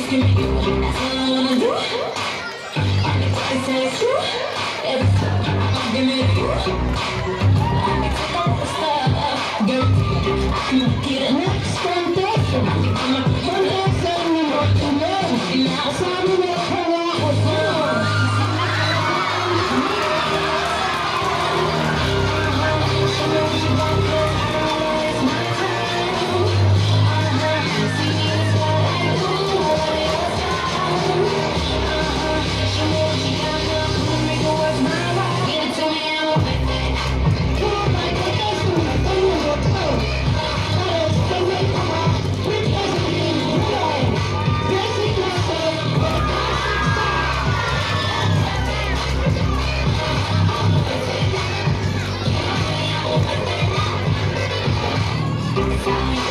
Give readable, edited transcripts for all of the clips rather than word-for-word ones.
asking me, that's all I wanna do. I can try to say it's true. Every time I'm giving it you. I can take all the stuff. Guaranteed, I can get it. Next foundation. I'm a foundation. I'm working love. And now it's time to make her out with love.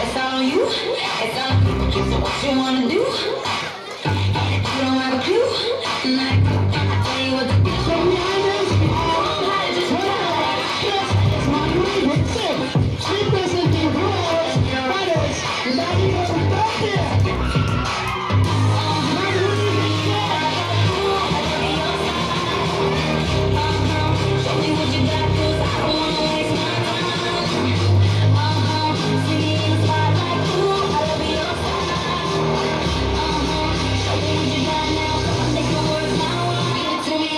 It's all you, it's all you. So what you wanna do? You don't have a clue. And I tell you what to do. So it's my movie, it's it. She doesn't do rules, fighters, not even doctor. Show me what you got, 'cause I don't wanna waste my time. Singing in the spotlight, ooh, I love your style. Show me what you got now, I'll take your words now. Give it to me,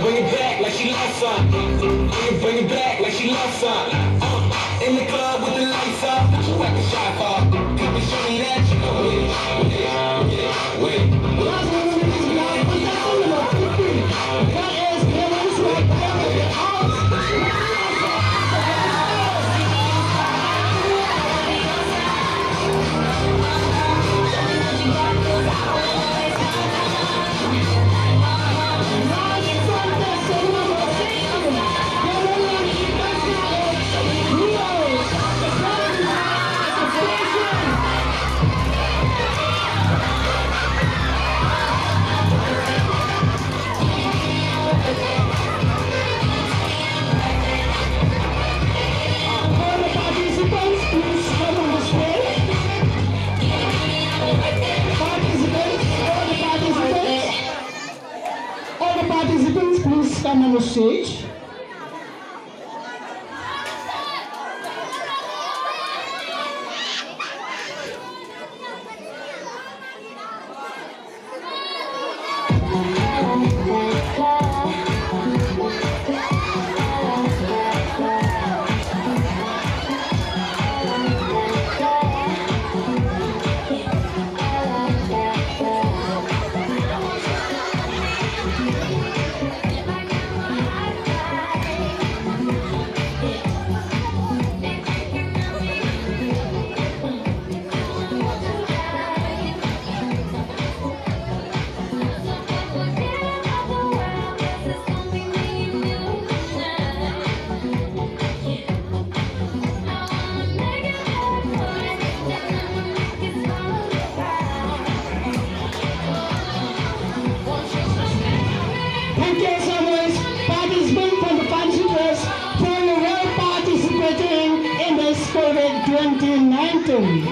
bring it back like she loves some. Bring it back like she loves some. In the club with the lights up, you act a shy for. Come and show me that you know it. Participants, please come on the stage. Thank you so much, participants from the participants for your well participating in the Spirit 2019.